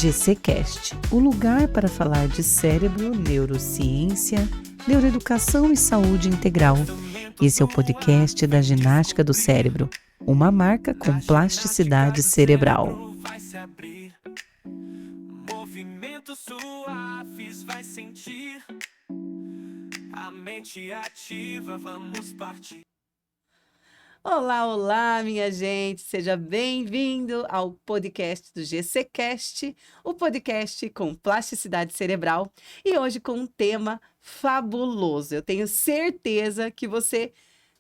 GCcast, o lugar para falar de cérebro, neurociência, neuroeducação e saúde integral. Esse é o podcast da ginástica do cérebro, uma marca com plasticidade cerebral. Movimentos suaves vai sentir a mente ativa, vamos partir. Olá, olá, minha gente! Seja bem-vindo ao podcast do GCcast, o podcast com plasticidade cerebral, e hoje com um tema fabuloso. Eu tenho certeza que você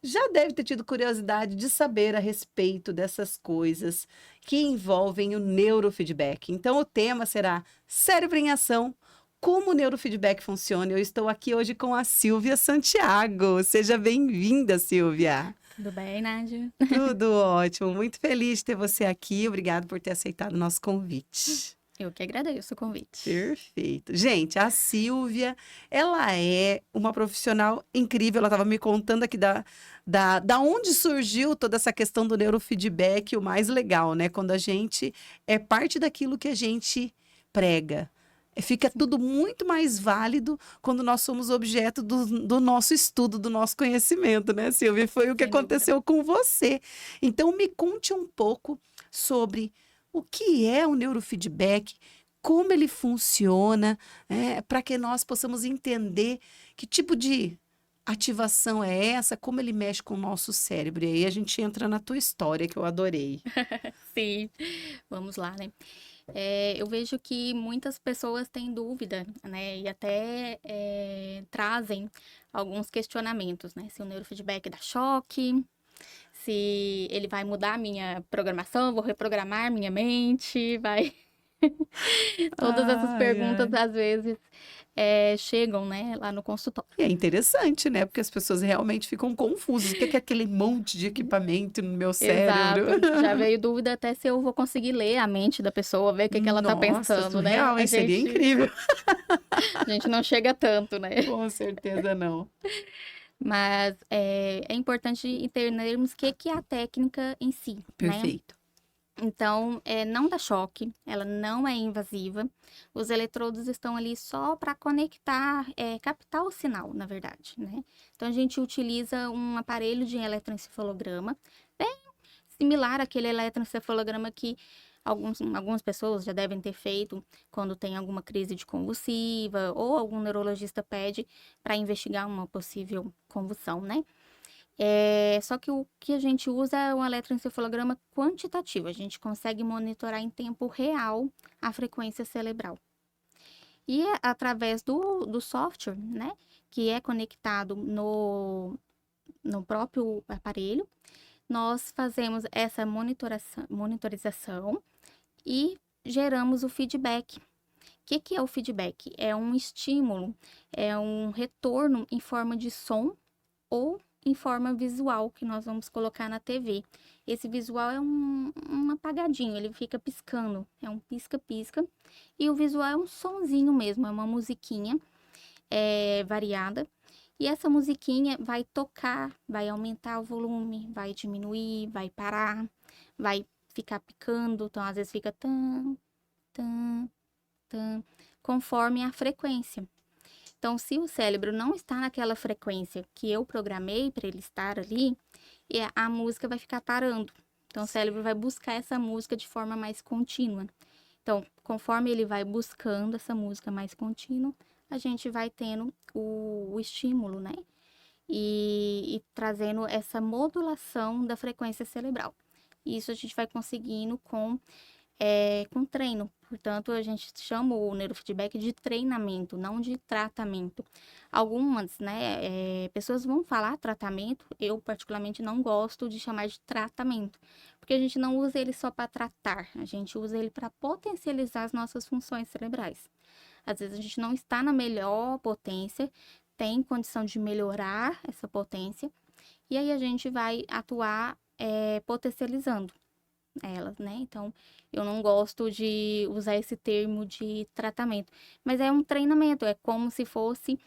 já deve ter tido curiosidade de saber a respeito dessas coisas que envolvem o neurofeedback. Então, o tema será Cérebro em Ação. Como o neurofeedback funciona? Eu estou aqui hoje com a Silvia Santiago. Seja bem-vinda, Silvia. Tudo bem, Nádia? Tudo ótimo. Muito feliz de ter você aqui. Obrigado por ter aceitado o nosso convite. Eu que agradeço o convite. Perfeito. Gente, a Silvia, ela é uma profissional incrível. Ela estava me contando aqui da onde surgiu toda essa questão do neurofeedback, o mais legal, né? Quando a gente é parte daquilo que a gente prega. Fica tudo muito mais válido quando nós somos objeto do nosso estudo, do nosso conhecimento, né, Silvia? Foi o que aconteceu com você. Então, me conte um pouco sobre o que é o neurofeedback, como ele funciona, para que nós possamos entender que tipo de ativação é essa, como ele mexe com o nosso cérebro. E aí a gente entra na tua história, que eu adorei. Sim, vamos lá, né? Eu vejo que muitas pessoas têm dúvida, né? E até trazem alguns questionamentos, né? Se o neurofeedback dá choque, se ele vai mudar a minha programação, vou reprogramar minha mente, vai... Todas essas perguntas, às vezes, chegam, né, lá no consultório. E é interessante, né? Porque as pessoas realmente ficam confusas. O que é aquele monte de equipamento no meu cérebro? Exato. Já veio dúvida até se eu vou conseguir ler a mente da pessoa, ver o que ela tá pensando, surreal, né? hein? Seria incrível. A gente não chega tanto, né? Com certeza não. Mas é importante entendermos o que é a técnica em si, né? Perfeito. Então, não dá choque, ela não é invasiva. Os eletrodos estão ali só para conectar, captar o sinal, na verdade, né? Então, a gente utiliza um aparelho de eletroencefalograma, bem similar àquele eletroencefalograma que algumas pessoas já devem ter feito quando tem alguma crise de convulsiva ou algum neurologista pede para investigar uma possível convulsão, né? Só que o que a gente usa é um eletroencefalograma quantitativo. A gente consegue monitorar em tempo real a frequência cerebral. E através do software, né, que é conectado no próprio aparelho, nós fazemos essa monitorização e geramos o feedback. O que é o feedback? É um estímulo, é um retorno em forma de som ou em forma visual, que nós vamos colocar na TV. Esse visual é um apagadinho, ele fica piscando, é um pisca-pisca. E o visual é um sonzinho mesmo, é uma musiquinha variada. E essa musiquinha vai tocar, vai aumentar o volume, vai diminuir, vai parar, vai ficar picando. Então, às vezes fica tan, tan, tan, conforme a frequência. Então, se o cérebro não está naquela frequência que eu programei para ele estar ali, a música vai ficar parando. Então, o cérebro vai buscar essa música de forma mais contínua. Então, conforme ele vai buscando essa música mais contínua, a gente vai tendo o estímulo, né? E trazendo essa modulação da frequência cerebral. Isso a gente vai conseguindo com treino. Portanto, a gente chama o neurofeedback de treinamento, não de tratamento. Algumas, né, pessoas vão falar tratamento, eu particularmente não gosto de chamar de tratamento, porque a gente não usa ele só para tratar, a gente usa ele para potencializar as nossas funções cerebrais. Às vezes a gente não está na melhor potência, tem condição de melhorar essa potência, e aí a gente vai atuar potencializando elas, né? Então, eu não gosto de usar esse termo de tratamento, mas é um treinamento, é como se fosse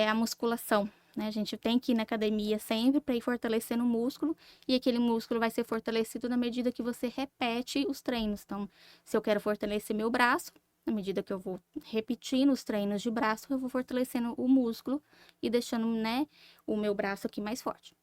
a musculação, né? A gente tem que ir na academia sempre para ir fortalecendo o músculo, e aquele músculo vai ser fortalecido na medida que você repete os treinos. Então, se eu quero fortalecer meu braço, na medida que eu vou repetindo os treinos de braço, eu vou fortalecendo o músculo e deixando, né, o meu braço aqui mais forte.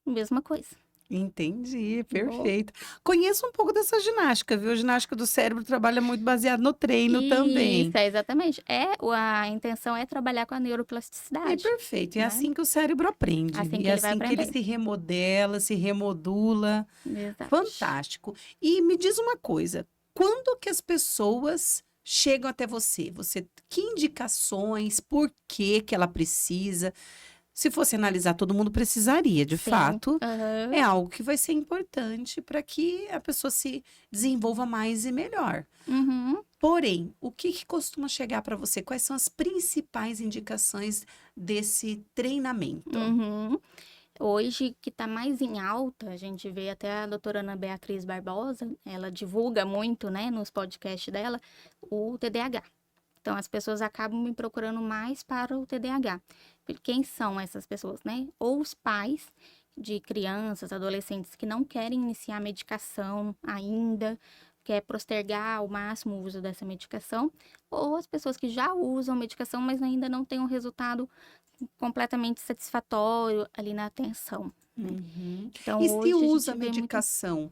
Mesma coisa. Entendi, Boa. perfeito. Conheço um pouco dessa ginástica, viu? A ginástica do cérebro trabalha muito baseado no treino também. Isso, exatamente. A intenção é trabalhar com a É neuroplasticidade, perfeito. É né? assim que o cérebro aprende. Assim que E é ele vai assim que ele aprender. se remodela, se remodula. Exato. Fantástico. E me diz uma coisa: quando que as pessoas chegam até você? Que indicações, por que que ela precisa? Se fosse analisar, todo mundo precisaria, de Sim. fato. Aham. É algo que vai ser importante para que a pessoa se desenvolva mais e melhor. Uhum. Porém, o que que costuma chegar para você? Quais são as principais indicações desse treinamento? Uhum. Hoje, que está mais em alta, a gente vê até a doutora Ana Beatriz Barbosa, ela divulga muito, né, nos podcasts dela, o TDAH. Então, as pessoas acabam me procurando mais para o TDAH. Quem são essas pessoas, né? Ou os pais de crianças, adolescentes que não querem iniciar a medicação ainda, quer postergar ao máximo o uso dessa medicação, ou as pessoas que já usam medicação, mas ainda não têm um resultado completamente satisfatório ali na atenção, né? Uhum. Então, E se hoje a gente usa vê muito. medicação?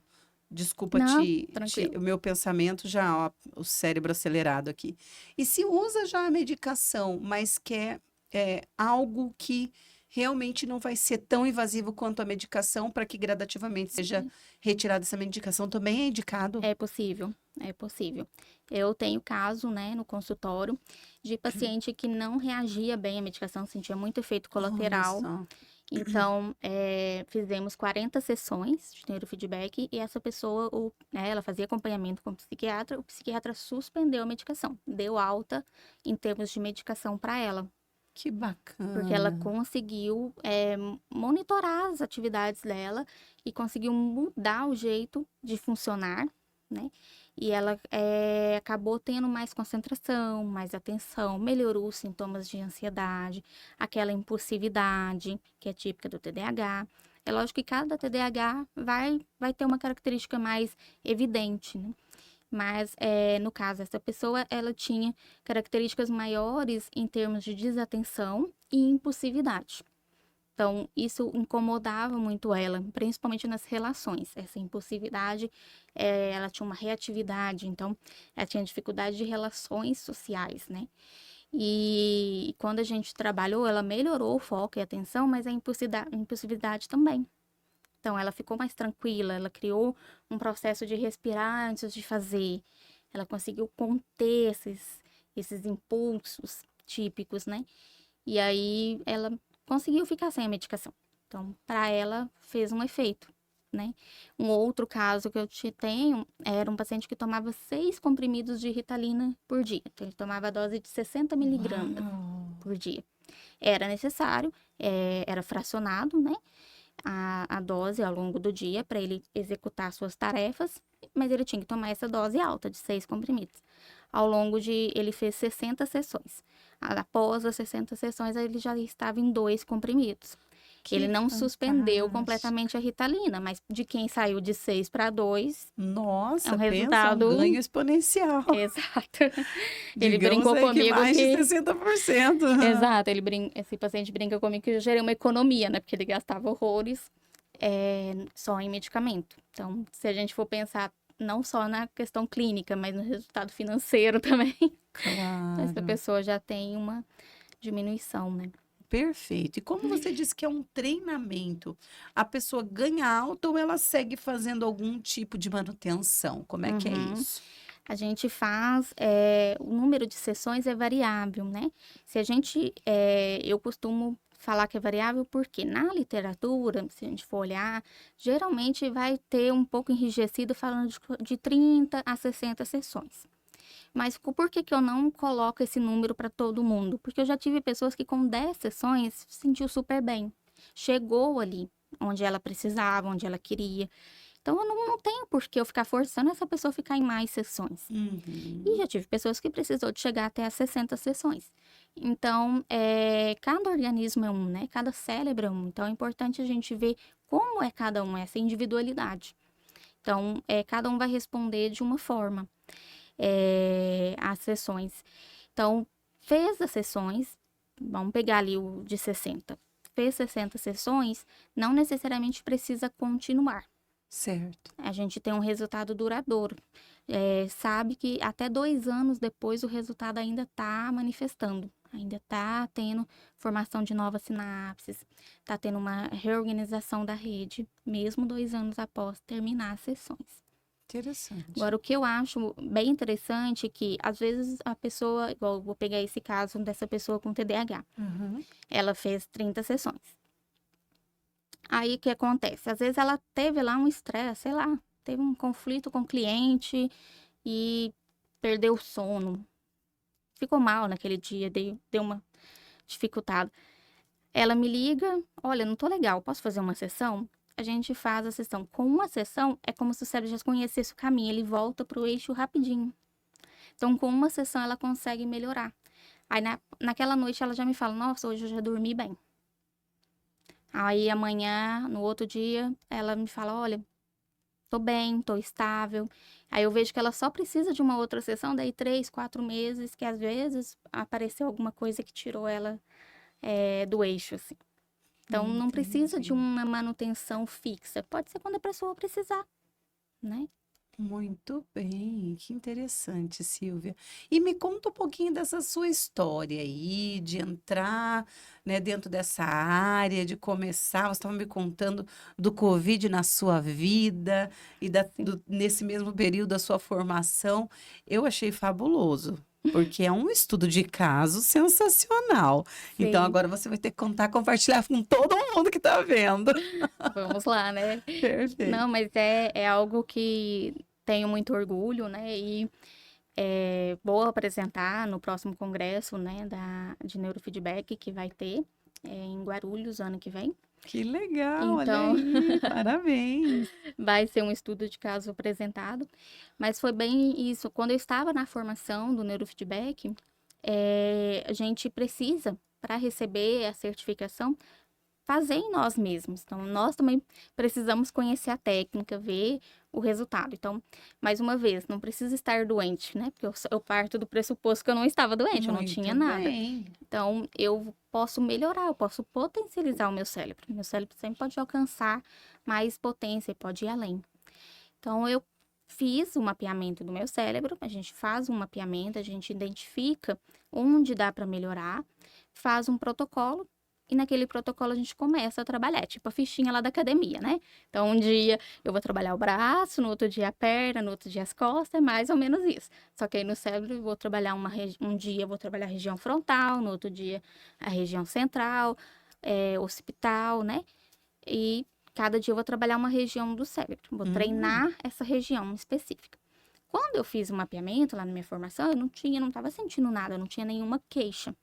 Desculpa Não, tranquilo. o meu pensamento já, ó, o cérebro acelerado aqui. E se usa já a medicação, mas quer algo que realmente não vai ser tão invasivo quanto a medicação, para que gradativamente seja retirada essa medicação, também é indicado? É possível, é possível. Eu tenho caso, né, no consultório, de paciente que não reagia bem à medicação, sentia muito efeito Olha colateral. só. Então, fizemos 40 sessões de neurofeedback e essa pessoa, né, ela fazia acompanhamento com o psiquiatra suspendeu a medicação, deu alta em termos de medicação para ela, Que porque ela bacana. conseguiu monitorar as atividades dela e conseguiu mudar o jeito de funcionar, né? E ela acabou tendo mais concentração, mais atenção, melhorou os sintomas de ansiedade, aquela impulsividade, que é típica do TDAH. É lógico que cada TDAH vai ter uma característica mais evidente, né? Mas, no caso, essa pessoa, ela tinha características maiores em termos de desatenção e impulsividade. Então, isso incomodava muito ela, principalmente nas relações. Essa impulsividade, ela tinha uma reatividade, então, ela tinha dificuldade de relações sociais, né? E quando a gente trabalhou, ela melhorou o foco e a atenção, mas a impulsividade também. Então, ela ficou mais tranquila, ela criou um processo de respirar antes de fazer. Ela conseguiu conter esses impulsos típicos, né? E aí, ela conseguiu ficar sem a medicação. Então, para ela, fez um efeito, né? Um outro caso que eu tenho era um paciente que tomava 6 comprimidos de Ritalina por dia. Então, ele tomava a dose de 60 miligramas Uau. por dia. Era necessário, era fracionado, né? A dose ao longo do dia para ele executar suas tarefas, mas ele tinha que tomar essa dose alta de 6 comprimidos. Ele fez 60 sessões. Após as 60 sessões, ele já estava em 2 comprimidos. Ele não suspendeu fantástico. completamente a Ritalina, mas de quem saiu de 6 para 2, Nossa, é um pensa, resultado. um ganho exponencial. Exato. Ele Digamos brincou aí que comigo mais de que. 60%. Exato, esse paciente brinca comigo que eu gerei uma economia, né? Porque ele gastava horrores só em medicamento. Então, se a gente for pensar não só na questão clínica, mas no resultado financeiro também, essa Claro. pessoa já tem uma diminuição, né? Perfeito. E como você disse que é um treinamento, a pessoa ganha alta ou ela segue fazendo algum tipo de manutenção? Como é que é Uhum. isso? A gente faz, o número de sessões é variável, né? Se a gente, eu costumo falar que é variável porque na literatura, se a gente for olhar, geralmente vai ter um pouco enrijecido falando de 30 a 60 sessões. Mas por que que eu não coloco esse número para todo mundo? Porque eu já tive pessoas que com 10 sessões se sentiu super bem. Chegou ali onde ela precisava, onde ela queria. Então, eu não tenho por que eu ficar forçando essa pessoa a ficar em mais sessões. E Uhum. já tive pessoas que precisou de chegar até as 60 sessões. Então, cada organismo é um, né? Cada cérebro é um. Então, é importante a gente ver como é cada um, essa individualidade. Então, cada um vai responder de uma forma às sessões. Então, fez as sessões, vamos pegar ali o de 60. Fez 60 sessões, não necessariamente precisa continuar. Certo. A gente tem um resultado duradouro. Sabe que até 2 anos depois o resultado ainda está manifestando. Ainda está tendo formação de novas sinapses, está tendo uma reorganização da rede, mesmo 2 anos após terminar as sessões. Interessante. Agora, o que eu acho bem interessante é que, às vezes, a pessoa, igual eu vou pegar esse caso dessa pessoa com TDAH, Uhum. ela fez 30 sessões. Aí, o que acontece? Às vezes, ela teve lá um estresse, sei lá, teve um conflito com o cliente e perdeu o sono. Ficou mal naquele dia, deu uma dificultada. Ela me liga, olha, não tô legal, posso fazer uma sessão? A gente faz a sessão. Com uma sessão, é como se o cérebro já conhecesse o caminho, ele volta pro eixo rapidinho. Então, com uma sessão, ela consegue melhorar. Aí, naquela noite, ela já me fala, nossa, hoje eu já dormi bem. Aí, amanhã, no outro dia, ela me fala, olha, tô bem, tô estável. Aí, eu vejo que ela só precisa de uma outra sessão, daí 3, 4 meses, que às vezes apareceu alguma coisa que tirou ela do eixo, assim. Então, não precisa de Entendi. uma manutenção fixa. Pode ser quando a pessoa precisar, né? Muito bem, que interessante, Silvia. E me conta um pouquinho dessa sua história aí, de entrar, né, dentro dessa área, de começar. Você estava me contando do Covid na sua vida e Sim. nesse mesmo período da sua formação. Eu achei fabuloso, porque é um estudo de caso sensacional. Então, Sim. agora você vai ter que contar, compartilhar com todo mundo que está vendo. Vamos lá, né? Perfeito. Não, mas é algo que tenho muito orgulho, né? E vou apresentar no próximo congresso, né, de neurofeedback que vai ter em Guarulhos ano que vem. Que legal, olha Então, aí, parabéns. vai ser um estudo de caso apresentado. Mas foi bem isso. Quando eu estava na formação do neurofeedback, a gente precisa, para receber a certificação, fazer em nós mesmos. Então, nós também precisamos conhecer a técnica, ver o resultado. Então, mais uma vez, não precisa estar doente, né? Porque eu parto do pressuposto que eu não estava doente, eu não tinha Muito nada. bem. Então, eu posso melhorar, eu posso potencializar o meu cérebro. Meu cérebro sempre pode alcançar mais potência e pode ir além. Então, eu fiz o mapeamento do meu cérebro, a gente faz um mapeamento, a gente identifica onde dá para melhorar, faz um protocolo. E naquele protocolo a gente começa a trabalhar, tipo a fichinha lá da academia, né? Então, um dia eu vou trabalhar o braço, no outro dia a perna, no outro dia as costas, é mais ou menos isso. Só que aí no cérebro eu vou trabalhar um dia eu vou trabalhar a região frontal, no outro dia a região central, occipital, né? E cada dia eu vou trabalhar uma região do cérebro, vou treinar essa região específica. Quando eu fiz o mapeamento lá na minha formação, eu não estava sentindo nada, eu não tinha nenhuma queixa.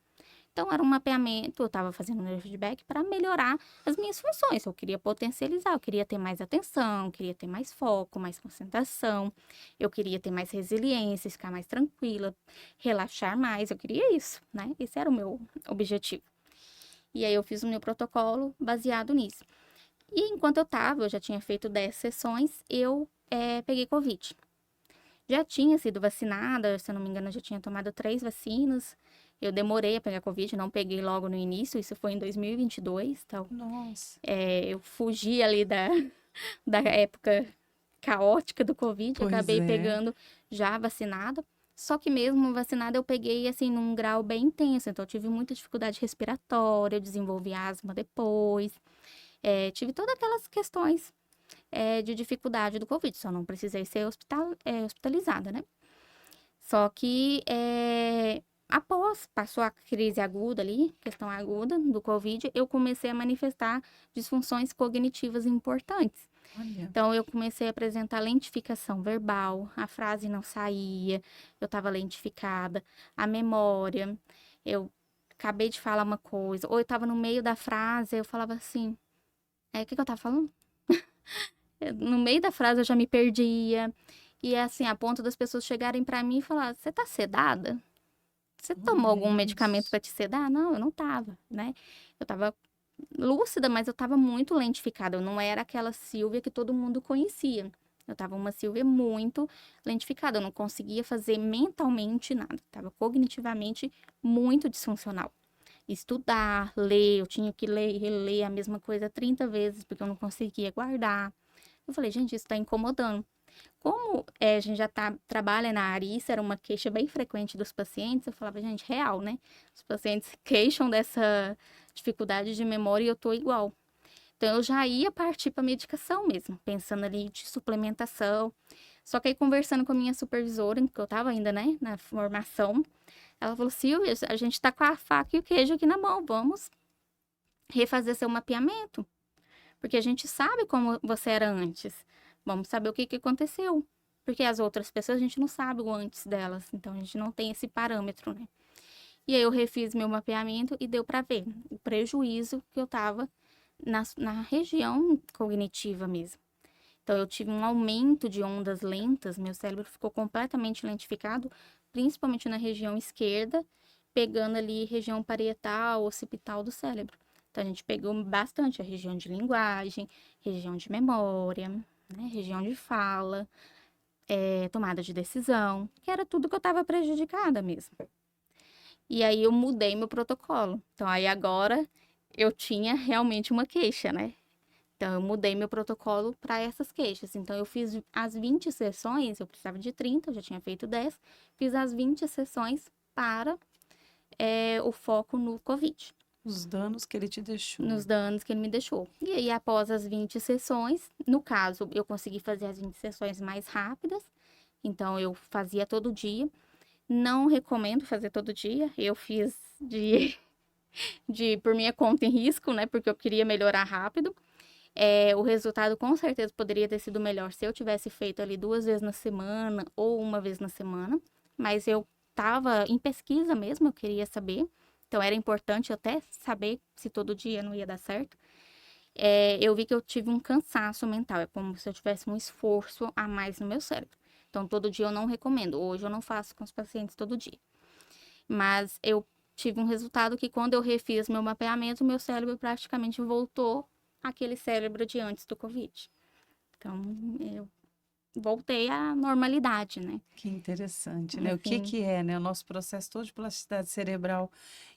Então, era um mapeamento, eu estava fazendo neurofeedback para melhorar as minhas funções. Eu queria potencializar, eu queria ter mais atenção, eu queria ter mais foco, mais concentração, eu queria ter mais resiliência, ficar mais tranquila, relaxar mais, eu queria isso, né? Esse era o meu objetivo. E aí, eu fiz o meu protocolo baseado nisso. E enquanto eu já tinha feito 10 sessões, eu peguei Covid. Já tinha sido vacinada, se eu não me engano, eu já tinha tomado 3 vacinas. Eu demorei a pegar Covid, não peguei logo no início, isso foi em 2022. Então, Nossa, eu fugi ali da época caótica do Covid, pois acabei é. pegando já vacinada. Só que mesmo vacinada eu peguei, assim, num grau bem intenso. Então, eu tive muita dificuldade respiratória, eu desenvolvi asma depois. Tive todas aquelas questões de dificuldade do Covid, só não precisei ser hospitalizada, né? Só que passou a crise aguda ali, questão aguda do Covid, eu comecei a manifestar disfunções cognitivas importantes. Olha, Então, eu comecei a apresentar lentificação verbal, a frase não saía, eu estava lentificada, a memória, eu acabei de falar uma coisa, ou eu estava no meio da frase, eu falava assim, o que eu estava falando? No meio da frase eu já me perdia, e assim, a ponto das pessoas chegarem para mim e falar, você tá sedada? você tomou algum Deus. medicamento para te sedar? Não, eu não tava, né? Eu tava lúcida, mas eu tava muito lentificada. Eu não era aquela Silvia que todo mundo conhecia. Eu tava uma Silvia muito lentificada. Eu não conseguia fazer mentalmente nada. Tava cognitivamente muito disfuncional. Estudar, ler, eu tinha que ler e reler a mesma coisa 30 vezes, porque eu não conseguia guardar. Eu falei, gente, isso tá incomodando. Como a gente já trabalha na área, e isso era uma queixa bem frequente dos pacientes, eu falava, gente, real, né? Os pacientes queixam dessa dificuldade de memória e eu tô igual. Então, eu já ia partir para medicação mesmo, pensando ali de suplementação. Só que aí, conversando com a minha supervisora, que eu tava ainda, né, na formação, ela falou, Silvia, a gente tá com a faca e o queijo aqui na mão, vamos refazer seu mapeamento. Porque a gente sabe como você era antes. Vamos saber o que aconteceu. Porque as outras pessoas a gente não sabe o antes delas. Então a gente não tem esse parâmetro, né? E aí eu refiz meu mapeamento e deu para ver o prejuízo que eu tava na região cognitiva mesmo. Então eu tive um aumento de ondas lentas, meu cérebro ficou completamente lentificado, principalmente na região esquerda, pegando ali região parietal, occipital do cérebro. Então a gente pegou bastante a região de linguagem, região de memória, né, região de fala, tomada de decisão, que era tudo que eu estava prejudicada mesmo. E aí eu mudei meu protocolo. Então aí agora eu tinha realmente uma queixa, né? Então eu mudei meu protocolo para essas queixas. Então eu fiz as 20 sessões, eu precisava de 30, eu já tinha feito 10, fiz as 20 sessões para o foco no Covid. Os danos que ele te deixou. Nos danos que ele me deixou. E aí, após as 20 sessões, no caso, eu consegui fazer as 20 sessões mais rápidas. Então, eu fazia todo dia. Não recomendo fazer todo dia. Eu fiz por minha conta em risco, né? Porque eu queria melhorar rápido. O resultado, com certeza, poderia ter sido melhor se eu tivesse feito ali 2 vezes na semana ou 1 vez na semana. Mas eu estava em pesquisa mesmo, eu queria saber. Então, era importante eu até saber se todo dia não ia dar certo. Eu vi que eu tive um cansaço mental. É como se eu tivesse um esforço a mais no meu cérebro. Então, todo dia eu não recomendo. Hoje eu não faço com os pacientes todo dia. Mas eu tive um resultado que quando eu refiz meu mapeamento, meu cérebro praticamente voltou àquele cérebro de antes do Covid. Então, eu voltei à normalidade, né? Que interessante, né? O que Assim, é, né? O nosso processo todo de plasticidade cerebral.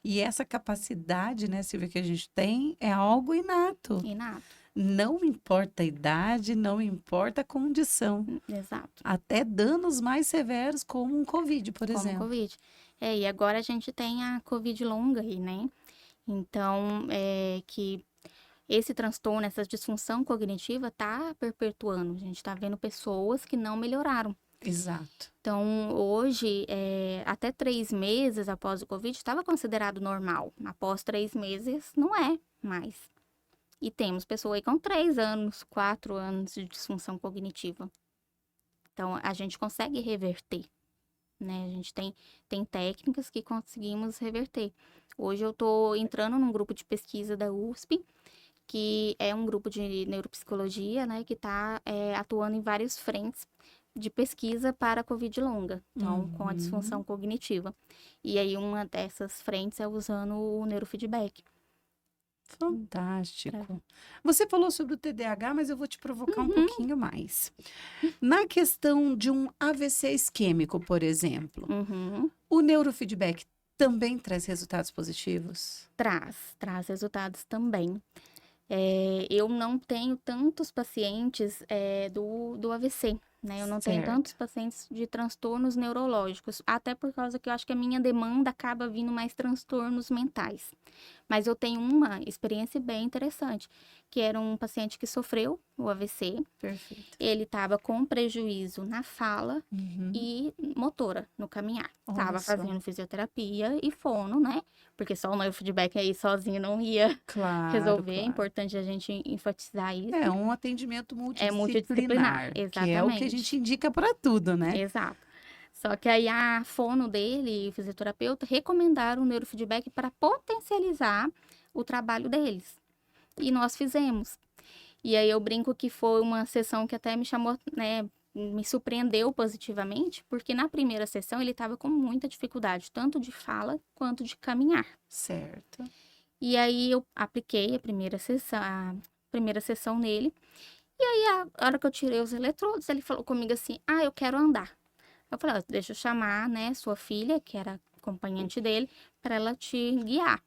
E essa capacidade, né, Silvia, que a gente tem é algo inato. inato. Não importa a idade, não importa a condição. Exato. Até danos mais severos, como um Covid, por Como exemplo. Covid. E agora a gente tem a Covid longa aí, né? Então, que esse transtorno, essa disfunção cognitiva tá perpetuando. A gente tá vendo pessoas que não melhoraram. Exato. Então, hoje, até 3 meses após o Covid, estava considerado normal. Após 3 meses, não é mais. E temos pessoas aí com 3 anos, 4 anos de disfunção cognitiva. Então, a gente consegue reverter, né? A gente tem técnicas que conseguimos reverter. Hoje eu estou entrando num grupo de pesquisa da USP, que é um grupo de neuropsicologia, né? Que está atuando em várias frentes de pesquisa para a Covid longa, então, com a disfunção cognitiva. E aí, uma dessas frentes é usando o neurofeedback. Fantástico. Você falou sobre o TDAH, mas eu vou te provocar um pouquinho mais. Na questão de um AVC isquêmico, por exemplo, Uhum. o neurofeedback também traz resultados positivos? Traz resultados também. Eu não tenho tantos pacientes do AVC, né? Eu não tenho tantos Certo. pacientes de transtornos neurológicos, até por causa que eu acho que a minha demanda acaba vindo mais transtornos mentais. Mas eu tenho uma experiência bem interessante, que era um paciente que sofreu o AVC, Perfeito. ele estava com prejuízo na fala Uhum. e motora, no caminhar. Olha Estava só. fazendo fisioterapia e fono, né? Porque só o neurofeedback aí sozinho não ia Claro, resolver. É claro. importante a gente enfatizar isso. É um atendimento É multidisciplinar, multidisciplinar, que é o que a exatamente. gente indica para tudo, né? Exato. Só que aí a fono dele e o fisioterapeuta recomendaram o neurofeedback para potencializar o trabalho deles. E nós fizemos. E aí eu brinco que foi uma sessão que até me chamou, né, me surpreendeu positivamente, porque na primeira sessão ele estava com muita dificuldade, tanto de fala quanto de caminhar. Certo. E aí eu apliquei a primeira sessão nele. E aí, a hora que eu tirei os eletrodos, ele falou comigo assim: ah, eu quero andar. Eu falei: ó, deixa eu chamar, né, sua filha, que era acompanhante dele, para ela te guiar.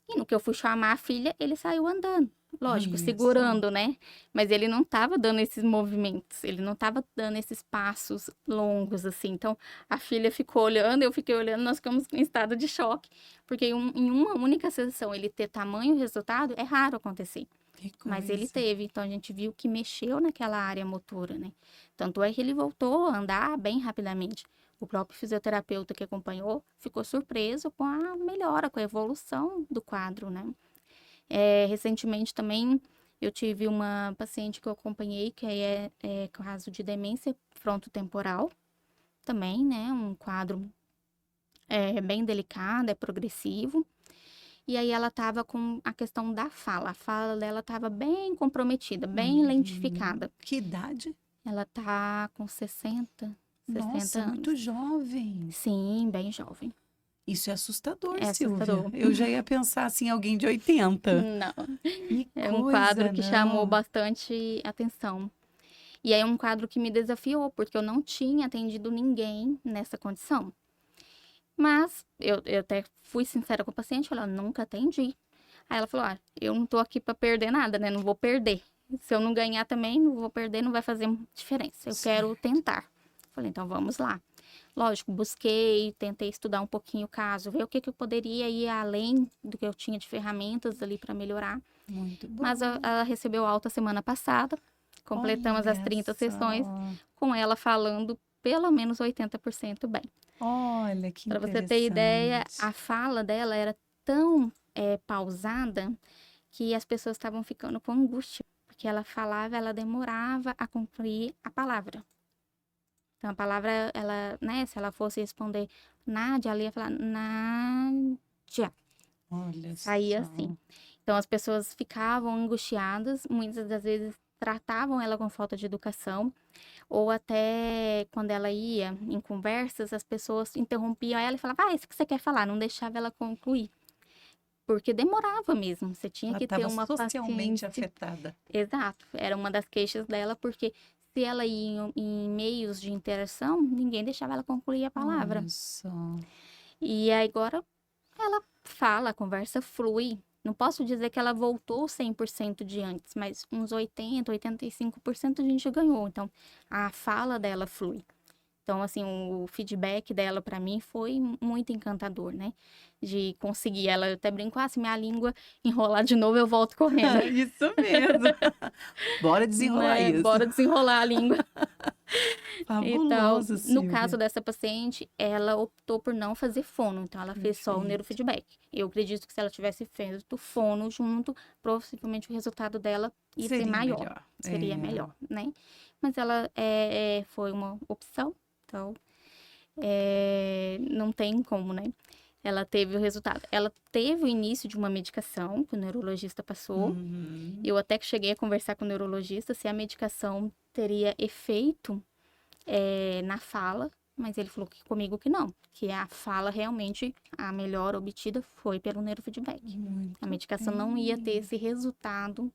E no que eu fui chamar a filha, ele saiu andando. Lógico, Olha segurando, né? Mas ele não tava dando esses movimentos, ele não tava dando esses passos longos, assim. Então, a filha ficou olhando, eu fiquei olhando, nós ficamos em estado de choque. Porque em uma única sessão, ele ter tamanho resultado, é raro acontecer. Que Mas ele coisa. teve, então a gente viu que mexeu naquela área motora, né? Tanto é que ele voltou a andar bem rapidamente. O próprio fisioterapeuta que acompanhou ficou surpreso com a melhora, com a evolução do quadro, né? Recentemente também eu tive uma paciente que eu acompanhei, que é caso de demência frontotemporal, também, né? Um quadro bem delicado, é progressivo. E aí ela tava com a questão da fala. A fala dela tava bem comprometida, bem lentificada. Que idade? Ela tá com 60 Nossa, anos. muito jovem. Sim, bem jovem. Isso é assustador, É Silvia. assustador. Eu já ia pensar assim, alguém de 80. Não, Que é um coisa, quadro que chamou não. bastante atenção. E aí é um quadro que me desafiou, porque eu não tinha atendido ninguém nessa condição. Mas eu até fui sincera com a paciente, falei: ó, nunca atendi. Aí ela falou: ah, eu não tô aqui pra perder nada, né? Não vou perder. Se eu não ganhar também, não vou perder, não vai fazer diferença. Eu quero tentar. Falei: então vamos lá. Lógico, busquei, tentei estudar um pouquinho o caso, ver o que eu poderia ir além do que eu tinha de ferramentas ali para melhorar. Muito bom. Mas ela recebeu alta semana passada, completamos as Olha 30 só. sessões, com ela falando pelo menos 80% bem. Olha, que Para você ter ideia, interessante. a fala dela era tão pausada que as pessoas estavam ficando com angústia, porque ela falava, ela demorava a concluir a palavra. Então, a palavra, ela, né, se ela fosse responder Nádia, ela ia falar Nádia. Olha Saía só. assim. Então, as pessoas ficavam angustiadas, muitas das vezes tratavam ela com falta de educação, ou até quando ela ia em conversas, as pessoas interrompiam ela e falavam: ah, isso que você quer falar, não deixava ela concluir. Porque demorava mesmo, você tinha Ela que ter estava uma socialmente paciência. afetada. Exato, era uma das queixas dela, porque se ela ia em meios de interação, ninguém deixava ela concluir a palavra. Olha só. E aí agora ela fala, a conversa flui. Não posso dizer que ela voltou 100% de antes, mas uns 85% a gente ganhou. Então, a fala dela flui. Então, assim, o feedback dela para mim foi muito encantador, né? De conseguir. Ela até brincou: ah, se minha língua enrolar de novo, eu volto correndo. Isso mesmo. Bora desenrolar Né? isso. Bora desenrolar a língua. Então, Fabuloso, no Silvia. caso dessa paciente, ela optou por não fazer fono, então ela fez só o Perfeito. neurofeedback. Eu acredito que se ela tivesse feito fono junto, possivelmente o resultado dela ia ser Seria maior, melhor. seria É. melhor, né? Mas ela foi uma opção, então não tem como, né? Ela teve o resultado. Ela teve o início de uma medicação que o neurologista passou. Uhum. Eu até que cheguei a conversar com o neurologista se a medicação teria efeito na fala, mas ele falou comigo que não, que a fala realmente, a melhor obtida foi pelo neurofeedback. Muito A medicação não ia ter bem. esse resultado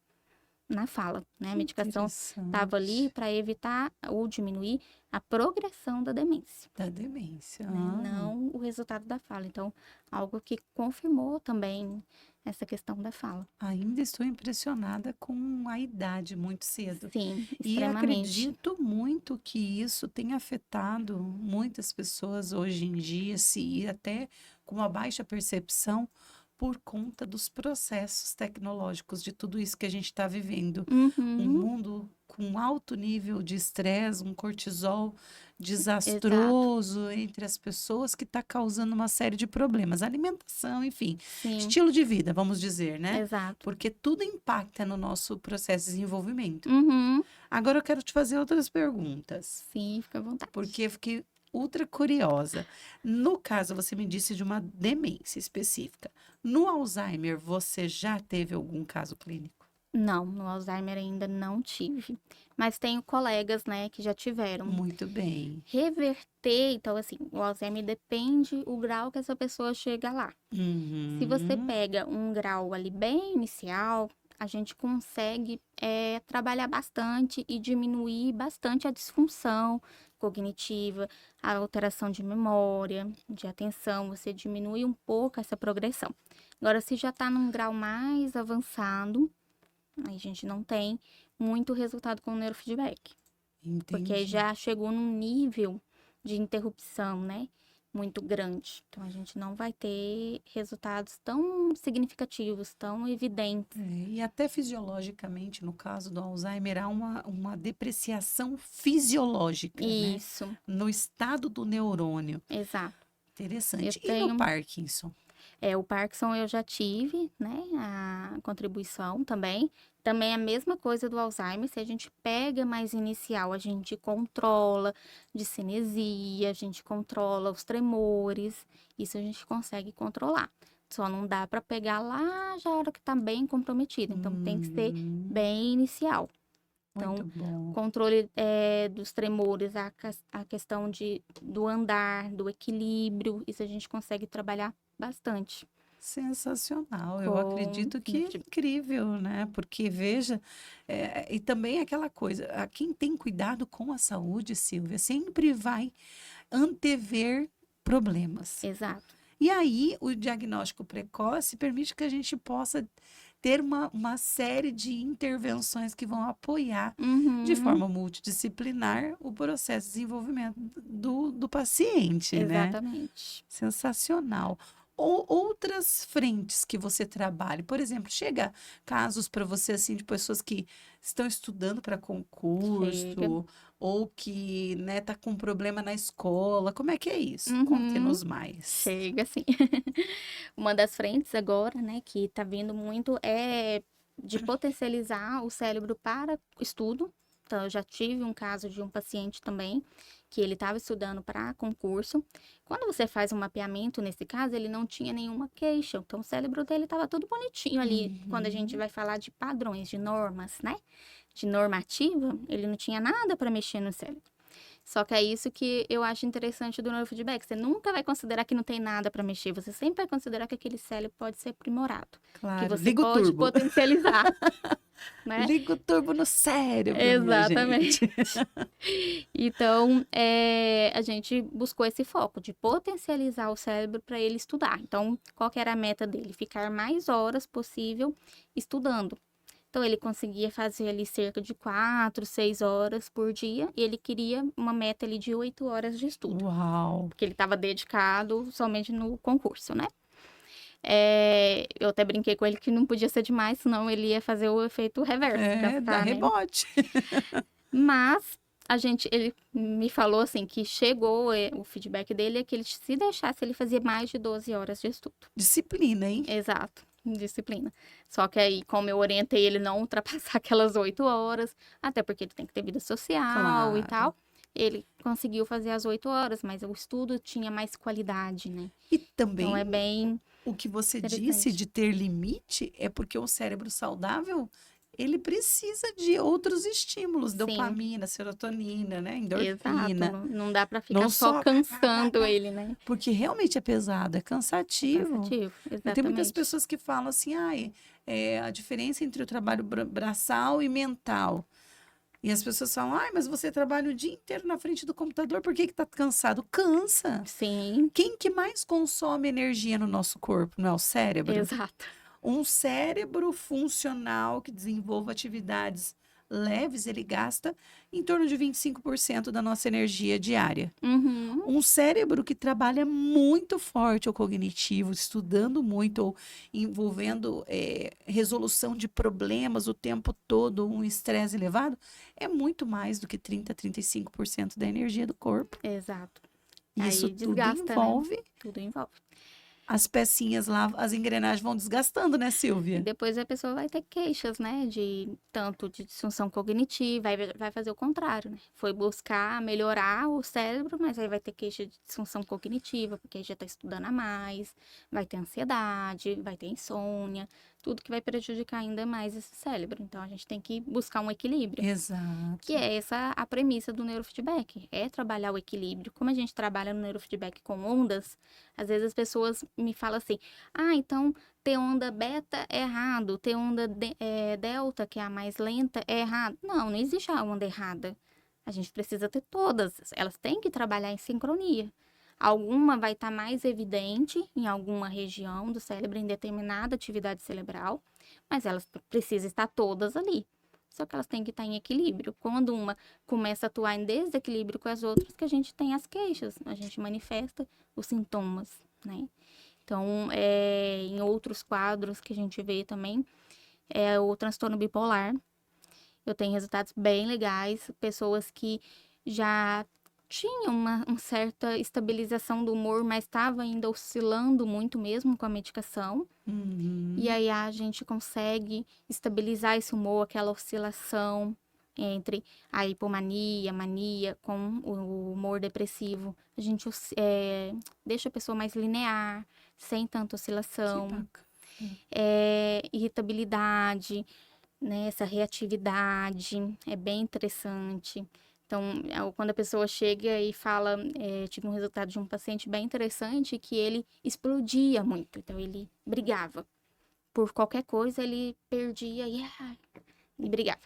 na fala, né? A Que medicação estava ali interessante. para evitar ou diminuir a progressão da demência, Da demência. né? Não o resultado da fala. Então, algo que confirmou também essa questão da fala. Ainda estou impressionada com a idade muito cedo. Sim, E extremamente. acredito muito que isso tenha afetado muitas pessoas hoje em dia, se até com uma baixa percepção, por conta dos processos tecnológicos, de tudo isso que a gente está vivendo. Um Uhum, mundo com alto nível de estresse, um cortisol exato. desastroso entre as pessoas que está causando uma série de problemas. Alimentação, enfim, Sim, estilo de vida, vamos dizer, né? exato. Porque tudo impacta no nosso processo de desenvolvimento. Uhum, Agora eu quero te fazer outras perguntas, sim, fica à vontade. porque eu fiquei ultra curiosa. No caso, você me disse de uma demência específica. No Alzheimer, você já teve algum caso clínico? Não, no Alzheimer ainda não tive. Mas tenho colegas, né, que já tiveram. Muito bem. Reverter, então assim, o Alzheimer depende o grau que essa pessoa chega lá. Se você Uhum. pega um grau ali bem inicial, a gente consegue trabalhar bastante e diminuir bastante a disfunção cognitiva, a alteração de memória, de atenção, você diminui um pouco essa progressão. Agora, se já está num grau mais avançado, aí a gente não tem muito resultado com o neurofeedback. Porque aí Entendi. já chegou num nível de interrupção, né? Muito grande. Então a gente não vai ter resultados tão significativos, tão evidentes. E até fisiologicamente, no caso do Alzheimer, há uma depreciação fisiológica, né? Isso, No estado do neurônio. exato. Eu Interessante. E no tenho. Parkinson? O Parkinson eu já tive, né? A contribuição também. Também é a mesma coisa do Alzheimer. Se a gente pega mais inicial, a gente controla discinesia, a gente controla os tremores. Isso a gente consegue controlar. Só não dá para pegar lá já a hora que tá bem comprometido. Então tem que ser Hum, bem inicial. muito Então, bom. controle dos tremores, a questão do andar, do equilíbrio, isso a gente consegue trabalhar bastante. Sensacional, eu Com acredito que é incrível, né? Porque veja, e também aquela coisa, quem tem cuidado com a saúde, Silvia, sempre vai antever problemas. Exato. E aí, o diagnóstico precoce permite que a gente possa ter uma série de intervenções que vão apoiar de Uhum, forma multidisciplinar o processo de desenvolvimento do paciente, né? exatamente. Sensacional. Ou outras frentes que você trabalhe. Por exemplo, chega casos para você assim de pessoas que estão estudando para Chega. concurso ou que, né, tá com problema na escola. Como é que é isso? Uhum, Conte-nos mais. chega, sim. Uma das frentes agora, né, que tá vindo muito é de potencializar o cérebro para estudo. Então, eu já tive um caso de um paciente também, que ele estava estudando para concurso. Quando você faz um mapeamento, nesse caso, ele não tinha nenhuma queixa. Então, o cérebro dele estava tudo bonitinho ali. Quando a gente Uhum. vai falar de padrões, de normas, né? De normativa, ele não tinha nada para mexer no cérebro. Só que é isso que eu acho interessante do neurofeedback. Você nunca vai considerar que não tem nada para mexer. Você sempre vai considerar que aquele cérebro pode ser aprimorado. Que Claro, você liga o pode turbo. potencializar, né? Liga o turbo no cérebro, minha Exatamente. gente. Então, a gente buscou esse foco de potencializar o cérebro para ele estudar. Então, qual que era a meta dele? Ficar mais horas possível estudando. Então, ele conseguia fazer ali cerca de 4, 6 horas por dia. E ele queria uma meta ali de 8 horas de estudo. Uau. Porque ele estava dedicado somente no concurso, né? Eu até brinquei com ele que não podia ser demais, senão ele ia fazer o efeito reverso, Dá gastar, né? rebote. Mas ele me falou assim que chegou, o feedback dele é que ele se deixasse, ele fazia mais de 12 horas de estudo. Disciplina, hein? Exato, disciplina. Só que aí, como eu orientei ele não ultrapassar aquelas 8 horas, até porque ele tem que ter vida social e Claro. tal, ele conseguiu fazer as 8 horas, mas o estudo tinha mais qualidade, né? E Então também é bem o que você disse interessante. de ter limite é porque o cérebro saudável, ele precisa de outros estímulos, Sim, dopamina, serotonina, né, exato. endorfina. Não dá pra ficar Não só só cansando ele, né? porque realmente é pesado, é É cansativo. cansativo, E tem muitas exatamente. pessoas que falam assim, ai, a diferença entre o trabalho braçal e mental. E as pessoas falam, ai, mas você trabalha o dia inteiro na frente do computador, por que que tá cansado? Cansa. Sim, Quem que mais consome energia no nosso corpo? Não é o cérebro? exato. Um cérebro funcional que desenvolva atividades leves, ele gasta em torno de 25% da nossa energia diária. Uhum, Um cérebro que trabalha muito forte o cognitivo, estudando muito ou envolvendo resolução de problemas o tempo todo, um estresse elevado, é muito mais do que 30 a 35% da energia do corpo. exato. E isso Aí tudo desgasta, né? envolve Tudo envolve. as pecinhas lá, as engrenagens vão desgastando, né, E Silvia? depois a pessoa vai ter queixas, né? De tanto de disfunção cognitiva, vai fazer o contrário, né? Foi buscar melhorar o cérebro, mas aí vai ter queixa de disfunção cognitiva, porque aí já tá estudando a mais, vai ter ansiedade, vai ter insônia. tudo que vai prejudicar ainda mais esse cérebro. Então, a gente tem que buscar um equilíbrio. Exato. Que é essa a premissa do neurofeedback, é trabalhar o equilíbrio. Como a gente trabalha no neurofeedback com ondas, às vezes as pessoas me falam assim, então ter onda beta é errado, ter onda delta, que é a mais lenta, é errado. Não existe a onda errada. A gente precisa ter todas, elas têm que trabalhar em sincronia. Alguma vai estar mais evidente em alguma região do cérebro, em determinada atividade cerebral, mas elas precisam estar todas ali. Só que elas têm que estar em equilíbrio. Quando uma começa a atuar em desequilíbrio com as outras, que a gente tem as queixas, a gente manifesta os sintomas, né? Então, em outros quadros que a gente vê também, é o transtorno bipolar. Eu tenho resultados bem legais, pessoas que já tinham uma certa estabilização do humor, mas estava ainda oscilando muito mesmo com a medicação. E aí a gente consegue estabilizar esse humor, aquela oscilação entre a hipomania, mania com o humor depressivo. A gente deixa a pessoa mais linear, sem tanta oscilação. Que bacana. Irritabilidade, né, essa reatividade é bem interessante. Então, quando a pessoa chega e fala, tive um resultado de um paciente bem interessante, que ele explodia muito. Então, ele brigava. Por qualquer coisa, ele perdia e brigava.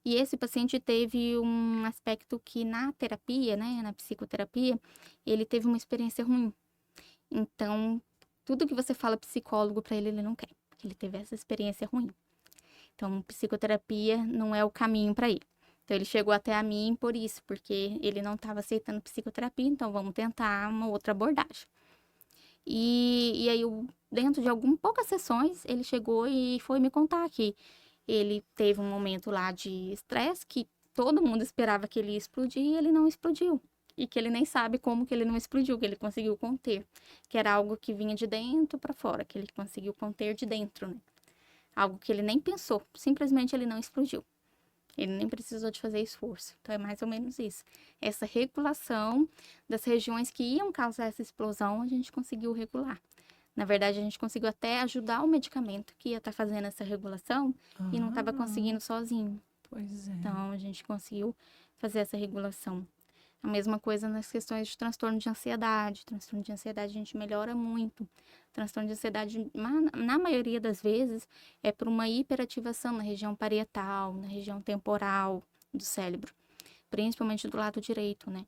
E esse paciente teve um aspecto que na terapia, né, na psicoterapia, ele teve uma experiência ruim. Então, tudo que você fala psicólogo para ele não quer. Ele teve essa experiência ruim. Então, psicoterapia não é o caminho para ele. Então, ele chegou até a mim por isso, porque ele não estava aceitando psicoterapia, então vamos tentar uma outra abordagem. E aí, dentro de poucas sessões, ele chegou e foi me contar que ele teve um momento lá de estresse, que todo mundo esperava que ele ia explodir e ele não explodiu. E que ele nem sabe como que ele não explodiu, que ele conseguiu conter. Que era algo que vinha de dentro para fora, que ele conseguiu conter de dentro, né? Algo que ele nem pensou, simplesmente ele não explodiu. Ele nem precisou de fazer esforço. Então, é mais ou menos isso. Essa regulação das regiões que iam causar essa explosão, a gente conseguiu regular. Na verdade, a gente conseguiu até ajudar o medicamento que ia estar fazendo essa regulação e não estava conseguindo sozinho. Pois é. Então, a gente conseguiu fazer essa regulação. A mesma coisa nas questões de transtorno de ansiedade. Transtorno de ansiedade a gente melhora muito. Transtorno de ansiedade, na maioria das vezes, é por uma hiperativação na região parietal, na região temporal do cérebro. Principalmente do lado direito, né?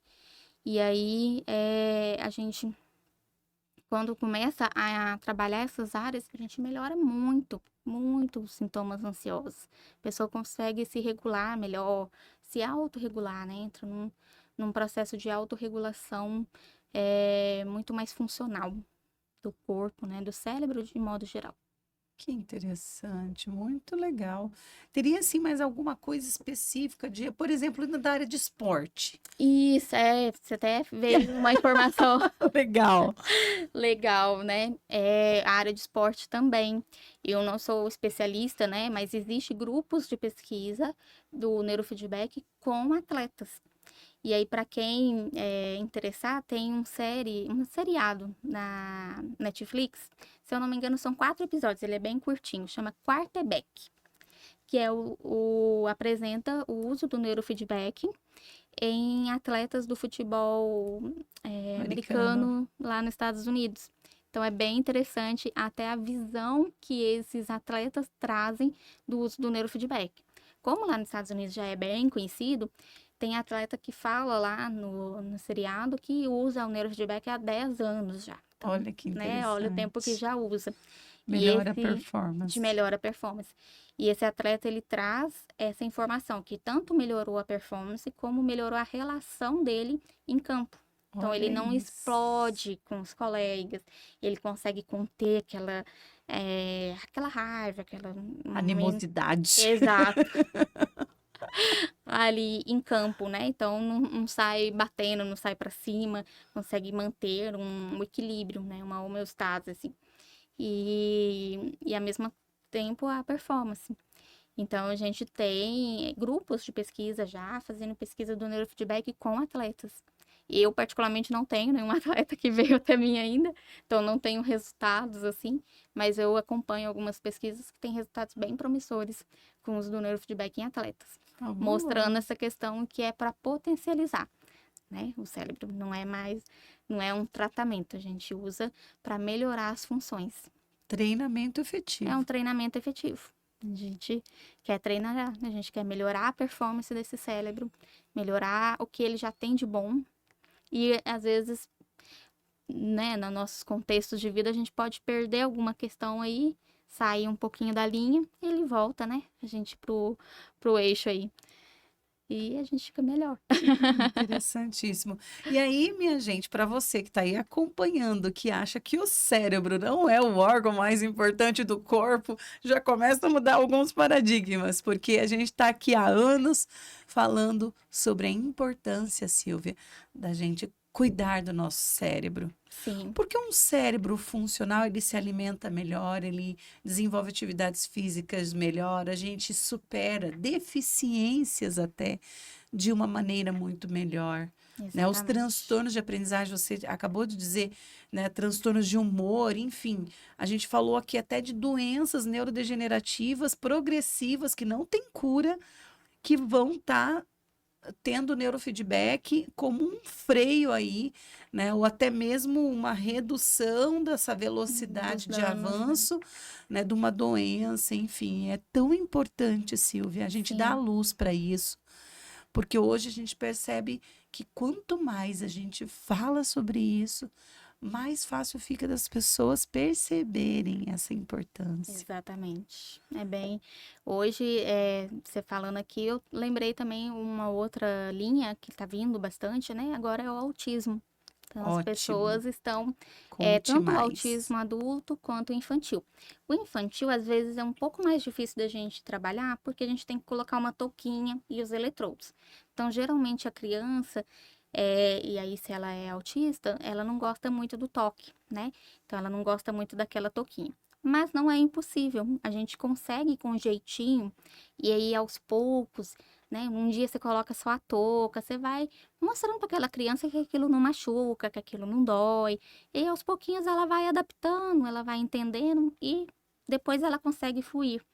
E aí, a gente, quando começa a trabalhar essas áreas, a gente melhora muito, muito os sintomas ansiosos. A pessoa consegue se regular melhor, se autorregular, né? Entra num processo de autorregulação muito mais funcional do corpo, né? Do cérebro de modo geral. Que interessante, muito legal. Teria, assim, mais alguma coisa específica por exemplo, da área de esporte? Isso, você até veio uma informação Legal. legal, né? A área de esporte também. Eu não sou especialista, né? Mas existe grupos de pesquisa do neurofeedback com atletas. E aí, para quem interessar, tem um seriado na Netflix. Se eu não me engano, são 4 episódios. Ele é bem curtinho, chama Quarterback. Que é apresenta o uso do neurofeedback em atletas do futebol americano lá nos Estados Unidos. Então, é bem interessante até a visão que esses atletas trazem do uso do neurofeedback. Como lá nos Estados Unidos já é bem conhecido, tem atleta que fala lá no seriado que usa o neurofeedback há 10 anos já. Então, Olha que interessante. né, olha o tempo que já usa. Melhora a performance. Melhora a performance. E esse atleta, ele traz essa informação, que tanto melhorou a performance, como melhorou a relação dele em campo. Então, Olha ele não isso. explode com os colegas, ele consegue conter aquela raiva, aquela... Animosidade. Exato. Ali em campo, né? Então, não sai batendo, não sai para cima, consegue manter um equilíbrio, né? Uma homeostase, assim. E ao mesmo tempo, a performance. Então, a gente tem grupos de pesquisa já fazendo pesquisa do neurofeedback com atletas. Eu, particularmente, não tenho nenhuma atleta que veio até mim ainda, então não tenho resultados assim, mas eu acompanho algumas pesquisas que têm resultados bem promissores com o uso do neurofeedback em atletas, Tá mostrando bom. essa questão que é para potencializar, né? O cérebro não é um tratamento, a gente usa para melhorar as funções. Treinamento É um efetivo. treinamento efetivo. A gente quer treinar, a gente quer melhorar a performance desse cérebro, melhorar o que ele já tem de bom. E às vezes, né, nos nossos contextos de vida, a gente pode perder alguma questão aí, sair um pouquinho da linha e ele volta, né? A gente pro eixo aí. E a gente fica melhor. Interessantíssimo. E aí, minha gente, para você que está aí acompanhando, que acha que o cérebro não é o órgão mais importante do corpo, já começa a mudar alguns paradigmas, porque a gente está aqui há anos falando sobre a importância, Silvia, da gente cuidar do nosso cérebro. Sim, Porque um cérebro funcional, ele se alimenta melhor, ele desenvolve atividades físicas melhor, a gente supera deficiências até de uma maneira muito melhor. Né? Os exatamente. transtornos de aprendizagem, você acabou de dizer, né? Transtornos de humor, enfim. A gente falou aqui até de doenças neurodegenerativas progressivas que não têm cura, que vão estar tendo neurofeedback como um freio aí, né? Ou até mesmo uma redução dessa Dos velocidade de danos, né? avanço, né? De uma doença, enfim. É tão importante, Silvia, a gente dá a Sim. luz para isso, porque hoje a gente percebe que quanto mais a gente fala sobre isso, mais fácil fica das pessoas perceberem essa importância. Exatamente. É bem. Hoje, você falando aqui, eu lembrei também uma outra linha que está vindo bastante, né? Agora é o autismo. Então, as Ótimo. pessoas estão, Conte tanto o mais. autismo adulto quanto o infantil. O infantil, às vezes, é um pouco mais difícil da gente trabalhar, porque a gente tem que colocar uma touquinha e os eletrodos. Então, geralmente, a criança, e aí, se ela é autista, ela não gosta muito do toque, né? Então, ela não gosta muito daquela touquinha. Mas não é impossível. A gente consegue com jeitinho, e aí aos poucos, né? Um dia você coloca só a touca, você vai mostrando para aquela criança que aquilo não machuca, que aquilo não dói. E aí, aos pouquinhos ela vai adaptando, ela vai entendendo e depois ela consegue fluir.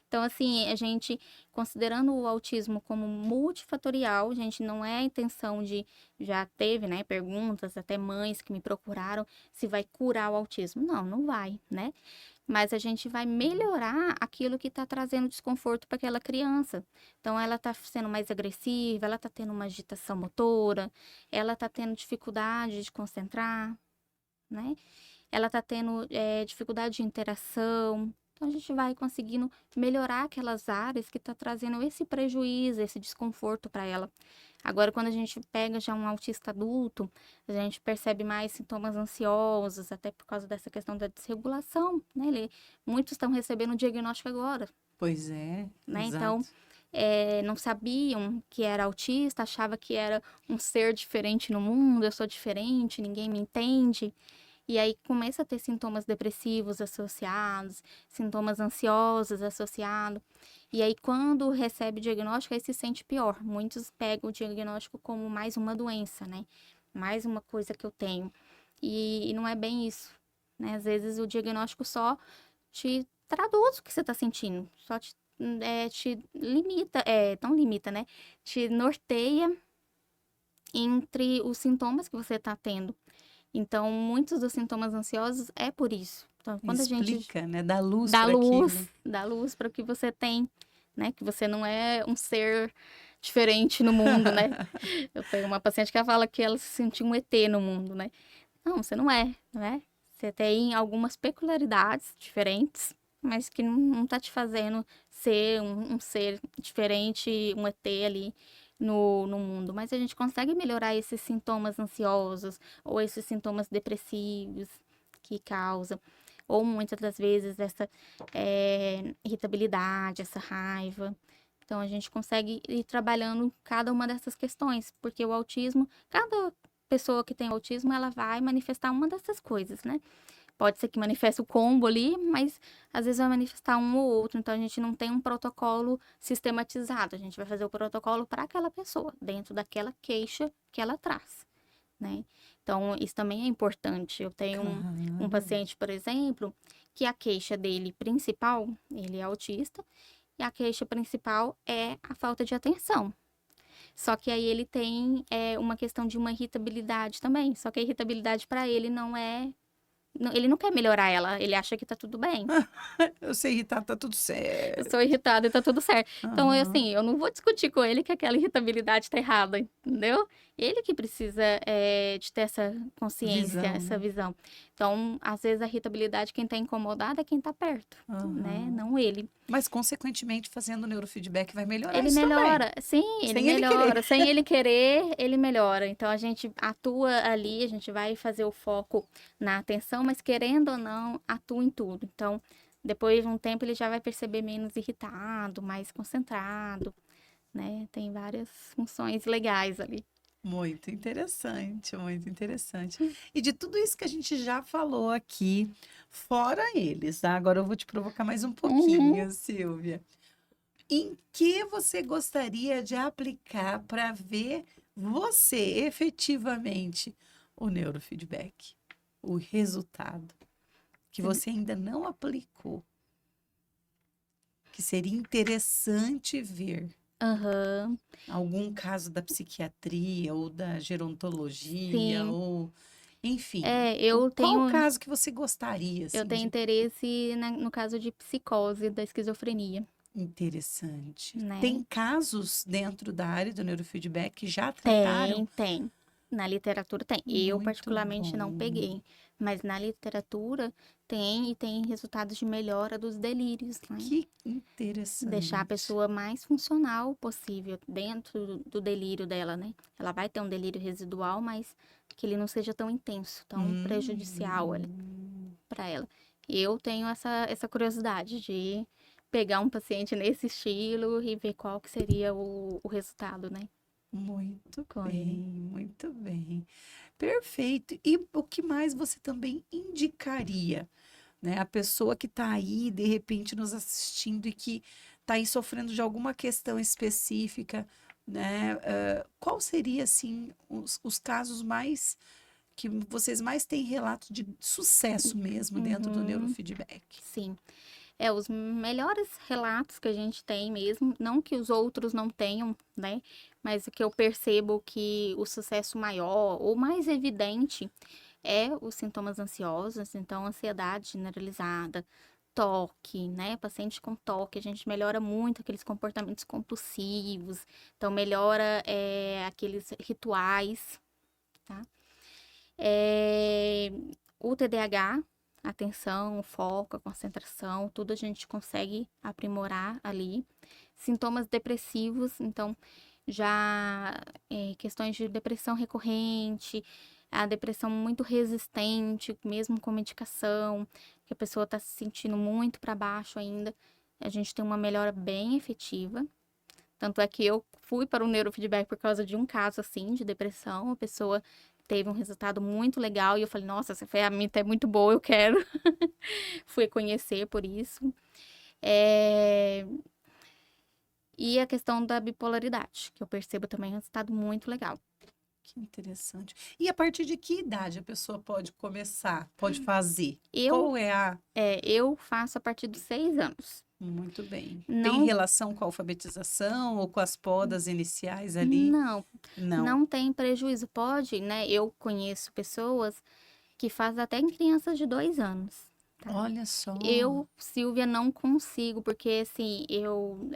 Então, assim, a gente, considerando o autismo como multifatorial, a gente não é a intenção de, já teve, né, perguntas, até mães que me procuraram se vai curar o autismo. Não, não vai, né? Mas a gente vai melhorar aquilo que está trazendo desconforto para aquela criança. Então, ela está sendo mais agressiva, ela está tendo uma agitação motora, ela está tendo dificuldade de concentrar, né? Ela está tendo dificuldade de interação. Então, a gente vai conseguindo melhorar aquelas áreas que está trazendo esse prejuízo, esse desconforto para ela. Agora, quando a gente pega já um autista adulto, a gente percebe mais sintomas ansiosos, até por causa dessa questão da desregulação, né? Muitos estão recebendo o diagnóstico agora, Pois é, né? Então, exato. não sabiam que era autista, achava que era um ser diferente no mundo, eu sou diferente, ninguém me entende. E aí começa a ter sintomas depressivos associados, sintomas ansiosos associados. E aí, quando recebe o diagnóstico, aí se sente pior. Muitos pegam o diagnóstico como mais uma doença, né? Mais uma coisa que eu tenho. E não é bem isso, né? Às vezes o diagnóstico só te traduz o que você está sentindo, só te limita, não limita, né? Te norteia entre os sintomas que você está tendo. Então, muitos dos sintomas ansiosos é por isso. Então, quando a gente Explica, né? Dá luz para aquilo. dá luz para o que você tem, né? Que você não é um ser diferente no mundo, né? Eu tenho uma paciente que ela fala que ela se sentiu um ET no mundo, né? Não, você não é, né? Você tem algumas peculiaridades diferentes, mas que não tá te fazendo ser um ser diferente, um ET ali no mundo. Mas a gente consegue melhorar esses sintomas ansiosos ou esses sintomas depressivos que causam. Ou muitas das vezes essa irritabilidade, essa raiva. Então a gente consegue ir trabalhando cada uma dessas questões, porque o autismo, cada pessoa que tem autismo, ela vai manifestar uma dessas coisas, né? Pode ser que manifeste o combo ali, mas às vezes vai manifestar um ou outro. Então a gente não tem um protocolo sistematizado. A gente vai fazer o protocolo para aquela pessoa, dentro daquela queixa que ela traz. né? Então, isso também é importante. Eu tenho um Claro. paciente, por exemplo, que a queixa dele principal, ele é autista, e a queixa principal é a falta de atenção. Só que aí ele tem uma questão de uma irritabilidade também. Só que a irritabilidade para ele não é. Ele não quer melhorar ela, ele acha que tá tudo bem. Eu sei irritar, tá tudo Eu certo. sou irritada e tá tudo certo. Então, Aham. assim, eu não vou discutir com ele que aquela irritabilidade tá errada, entendeu? Ele que precisa de ter essa consciência, Visão, essa né? visão. Então, às vezes, a irritabilidade, quem tá incomodado é quem tá perto, né? Aham. Não ele. Mas, consequentemente, fazendo neurofeedback vai melhorar Ele isso também. melhora, sim, ele Sem ele querer. melhora. Sem ele querer, ele melhora. Então, a gente atua ali, a gente vai fazer o foco na atenção, mas querendo ou não, atua em tudo. Então, depois de um tempo, ele já vai perceber menos irritado, mais concentrado, né? Tem várias funções legais ali. Muito interessante, muito interessante. E de tudo isso que a gente já falou aqui, fora eles, tá? Agora eu vou te provocar mais um pouquinho, Silvia. Em que você gostaria de aplicar para ver você efetivamente o neurofeedback, o resultado que você ainda não aplicou, que seria interessante ver? Aham, Algum caso da psiquiatria ou da gerontologia sim. ou enfim, Eu qual o tenho, caso que você gostaria eu assim tenho de interesse no caso de psicose da esquizofrenia, interessante? né? Tem casos dentro da área do neurofeedback que já trataram? Tem. Na literatura tem. Eu, Muito particularmente, não bom. peguei. Mas na literatura tem e tem resultados de melhora dos delírios, né? Que Deixar a interessante. pessoa mais funcional possível dentro do delírio dela, né? Ela vai ter um delírio residual, mas que ele não seja tão intenso, tão prejudicial Hum, para ela. E eu tenho essa curiosidade de pegar um paciente nesse estilo e ver qual que seria o resultado, né? muito Com bem, ele. muito bem. Perfeito. E o que mais você também indicaria, né? A pessoa que está aí, de repente, nos assistindo e que está aí sofrendo de alguma questão específica, né? Qual seria, assim, os casos mais que vocês mais têm relato de sucesso mesmo dentro do Uhum, neurofeedback? sim. Os melhores relatos que a gente tem mesmo, não que os outros não tenham, né? Mas o que eu percebo que o sucesso maior ou mais evidente é os sintomas ansiosos, então ansiedade generalizada, toque, né? Paciente com toque, a gente melhora muito aqueles comportamentos compulsivos, então melhora aqueles rituais, tá? É, o TDAH, atenção, foco, a concentração, tudo a gente consegue aprimorar ali. Sintomas depressivos, então já questões de depressão recorrente, a depressão muito resistente, mesmo com medicação, que a pessoa está se sentindo muito para baixo ainda, a gente tem uma melhora bem efetiva. Tanto é que eu fui para o neurofeedback por causa de um caso assim de depressão, a pessoa teve um resultado muito legal e eu falei, nossa, essa ferramenta é muito boa, eu quero. Fui conhecer por isso. É, E a questão da bipolaridade, que eu percebo também um resultado muito legal. Que interessante. E a partir de que idade a pessoa pode começar, pode fazer? Eu, Qual é a eu faço a partir dos 6 anos. Muito bem. Tem Não, relação com a alfabetização ou com as podas iniciais ali? não, Não. não tem prejuízo. Pode, né? Eu conheço pessoas que fazem até em crianças de 2 anos. Tá? Olha só. Eu, Silvia, não consigo, porque assim, eu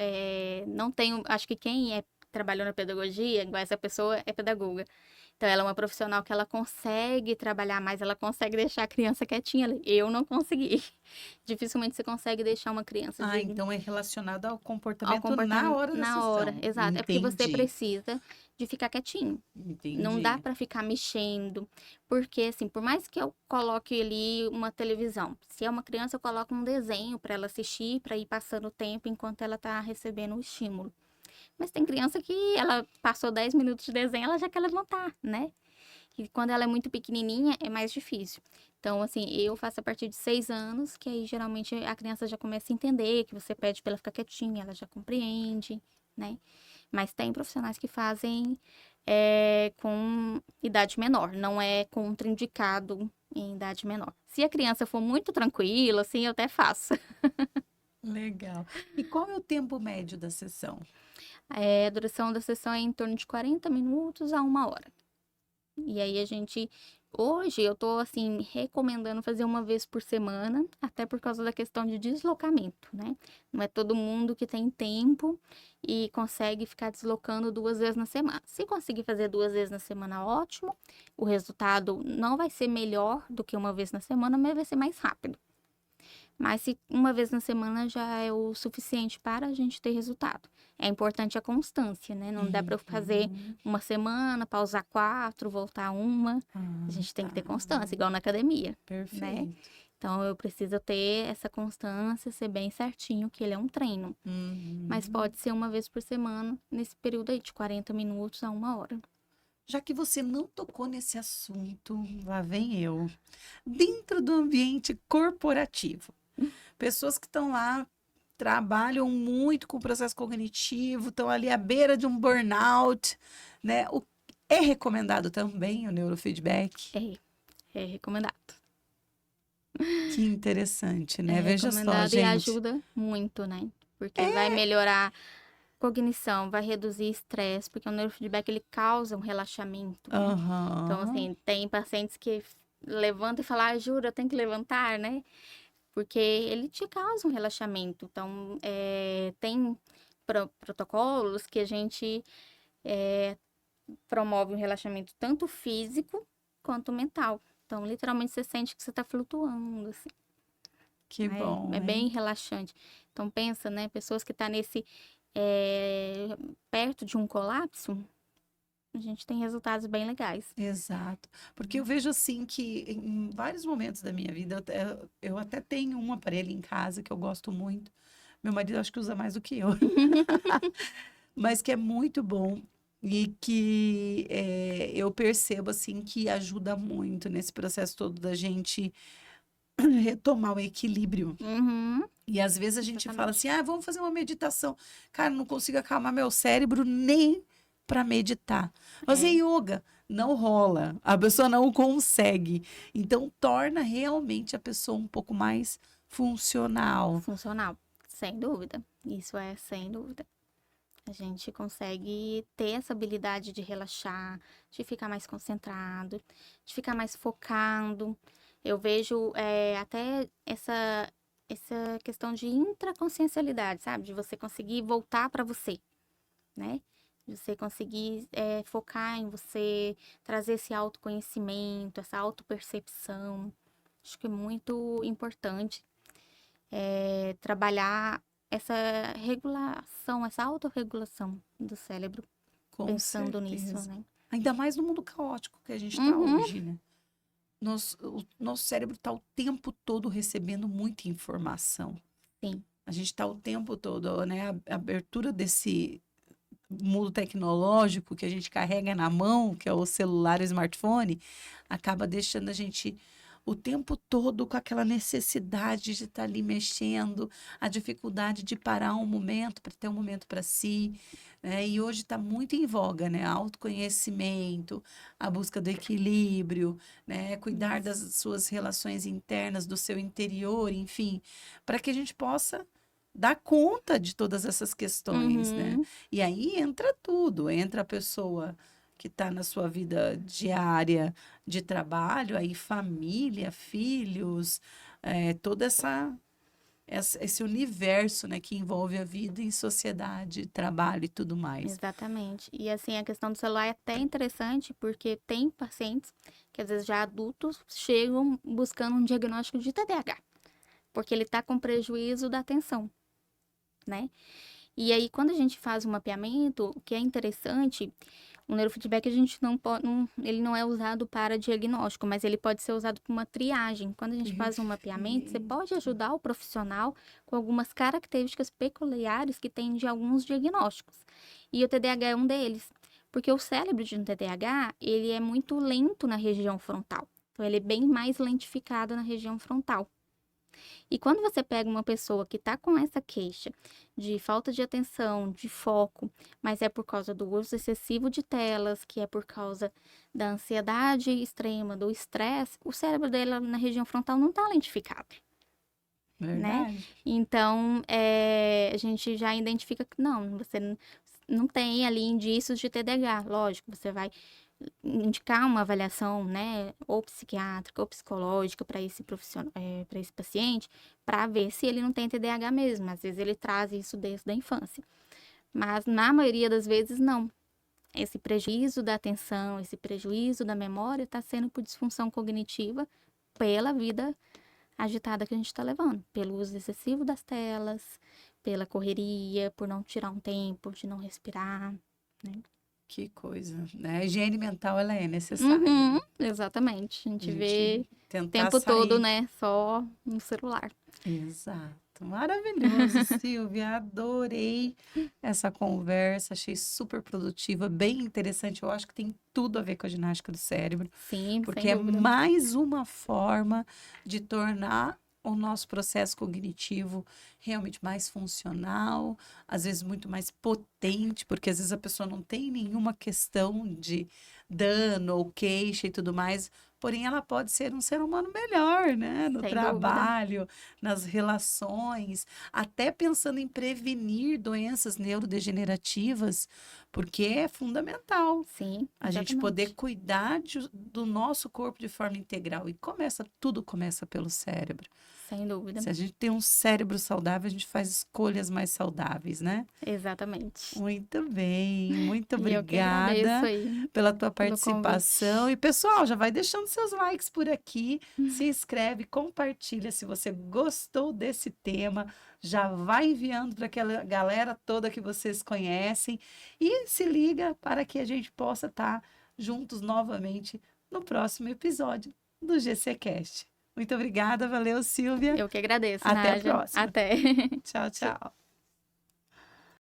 não tenho. Acho que quem trabalhou na pedagogia, igual essa pessoa, é pedagoga. Então, ela é uma profissional que ela consegue trabalhar mais, ela consegue deixar a criança quietinha ali. Eu não consegui. Dificilmente você consegue deixar uma criança Ah, de então é relacionado ao ao comportamento na comportamento hora da na hora. sessão. Exato. É porque você Entendi. precisa de ficar quietinho. Não dá Entendi. para ficar mexendo, porque assim, por mais que eu coloque ali uma televisão, se é uma criança, eu coloco um desenho para ela assistir, para ir passando o tempo enquanto ela tá recebendo o estímulo. Mas tem criança que ela passou 10 minutos de desenho, ela já quer levantar, né? E quando ela é muito pequenininha, é mais difícil. Então, assim, eu faço a partir de 6 anos, que aí geralmente a criança já começa a entender que você pede para ela ficar quietinha, ela já compreende, né? Mas tem profissionais que fazem é com idade menor, não é contraindicado em idade menor. Se a criança for muito tranquila, assim, eu até faço. Legal. E qual é o tempo médio da sessão? A duração da sessão é em torno de 40 minutos a 1 hora. E aí hoje eu tô assim, recomendando fazer uma vez por semana, até por causa da questão de deslocamento, né? Não é todo mundo que tem tempo e consegue ficar deslocando 2 vezes na semana. Se conseguir fazer 2 vezes na semana, ótimo. O resultado não vai ser melhor do que uma vez na semana, mas vai ser mais rápido. Mas se uma vez na semana já é o suficiente para a gente ter resultado. É importante a constância, né? Não dá para eu fazer uma semana, pausar 4, voltar uma. A gente tem que ter constância, igual na academia. Perfeito. Então eu preciso ter essa constância, ser bem certinho, que ele é um treino. Mas pode ser uma vez por semana, nesse período aí de 40 minutos a 1 hora. Já que você não tocou nesse assunto, lá vem eu. Dentro do ambiente corporativo, pessoas que estão lá, trabalham muito com o processo cognitivo, estão ali à beira de um burnout, né? É recomendado também o neurofeedback? É recomendado. Que interessante, né? É Veja só, recomendado e gente. ajuda muito, né? Porque vai melhorar cognição, vai reduzir estresse, porque o neurofeedback ele causa um relaxamento, né? Então, Aham. assim, tem pacientes que levantam e falam, ah, jura, eu tenho que levantar, né? Porque ele te causa um relaxamento. Então, tem protocolos que a gente promove um relaxamento tanto físico quanto mental. Então, literalmente, você sente que você tá flutuando, assim. Que bom, É hein? bem relaxante. Então, pensa, né? Pessoas que estão perto de um colapso, a gente tem resultados bem legais. Exato. Porque eu vejo assim que em vários momentos da minha vida, eu até tenho um aparelho em casa que eu gosto muito. Meu marido acho que usa mais do que eu, mas que é muito bom e que eu percebo assim que ajuda muito nesse processo todo da gente retomar o equilíbrio. Uhum, E às vezes a gente fala exatamente. assim, ah, vamos fazer uma meditação. Cara, não consigo acalmar meu cérebro nem para meditar. Fazer É yoga não rola. A pessoa não consegue. Então torna realmente a pessoa um pouco mais funcional. funcional, sem dúvida. Isso é sem dúvida. A gente consegue ter essa habilidade de relaxar, de ficar mais concentrado, de ficar mais focado. Eu vejo até essa questão de intraconsciencialidade, sabe? De você conseguir voltar para você, né? De você conseguir focar em você, trazer esse autoconhecimento, essa autopercepção. Acho que é muito importante trabalhar essa regulação, essa autorregulação do cérebro, Com pensando nisso, certeza. né? Ainda mais no mundo caótico que a gente está Uhum, hoje, né? O nosso cérebro está o tempo todo recebendo muita informação. sim. A gente está o tempo todo, né? A abertura desse mundo tecnológico que a gente carrega na mão, que é o celular, o smartphone, acaba deixando a gente o tempo todo com aquela necessidade de estar ali mexendo, a dificuldade de parar um momento para ter um momento para si, né? E hoje está muito em voga, né? Autoconhecimento, a busca do equilíbrio, né? Cuidar das suas relações internas, do seu interior, enfim, para que a gente possa dar conta de todas essas questões, né? Uhum, E aí entra tudo, entra a pessoa que está na sua vida diária de trabalho, aí família, filhos, toda esse universo, né, que envolve a vida em sociedade, trabalho e tudo mais. exatamente. E assim, a questão do celular é até interessante, porque tem pacientes que às vezes já adultos chegam buscando um diagnóstico de TDAH, porque ele tá com prejuízo da atenção, né? E aí, quando a gente faz o mapeamento, o que é interessante, o neurofeedback a gente ele não é usado para diagnóstico, mas ele pode ser usado para uma triagem. Quando a gente faz um mapeamento, você pode Perfeito. ajudar o profissional com algumas características peculiares que tem de alguns diagnósticos. E o TDAH é um deles, porque o cérebro de um TDAH, ele é muito lento na região frontal. Então, ele é bem mais lentificado na região frontal. E quando você pega uma pessoa que está com essa queixa de falta de atenção, de foco, mas é por causa do uso excessivo de telas, que é por causa da ansiedade extrema, do estresse, o cérebro dela na região frontal não está lentificado. Verdade. Então, a gente já identifica que não, você não tem ali indícios de TDAH. Lógico, você vai indicar uma avaliação, né, ou psiquiátrica ou psicológica para esse profissional, para esse paciente, para ver se ele não tem TDAH mesmo. Às vezes ele traz isso desde a infância. Mas na maioria das vezes não. Esse prejuízo da atenção, esse prejuízo da memória está sendo por disfunção cognitiva pela vida agitada que a gente está levando, pelo uso excessivo das telas, pela correria, por não tirar um tempo, de não respirar, né? Que coisa, né? A higiene mental, ela é necessária. Uhum, exatamente. A gente vê o tentar tempo todo, sair. né? Só no celular. Exato. Maravilhoso, Silvia. Adorei essa conversa. Achei super produtiva, bem interessante. Eu acho que tem tudo a ver com a ginástica do cérebro, Sim, porque sem é dúvida. mais uma forma de tornar o nosso processo cognitivo realmente mais funcional, às vezes muito mais potente, porque às vezes a pessoa não tem nenhuma questão de dano ou queixa e tudo mais, porém ela pode ser um ser humano melhor, né? No Sem trabalho, nas relações, até pensando em prevenir doenças neurodegenerativas, porque é fundamental Sim, a gente exatamente. poder cuidar do nosso corpo de forma integral. E tudo começa pelo cérebro. Sem dúvida. Se a gente tem um cérebro saudável, a gente faz escolhas mais saudáveis, né? Exatamente. Muito bem, muito E eu que agradeço obrigada aí pela tua pelo participação. convite. E pessoal, já vai deixando seus likes por aqui, se inscreve, compartilha se você gostou desse tema, já vai enviando para aquela galera toda que vocês conhecem e se liga para que a gente possa estar juntos novamente no próximo episódio do GCcast. Muito obrigada, valeu, Silvia. Eu que agradeço, Até a Nádia. próxima. Até. Tchau, tchau.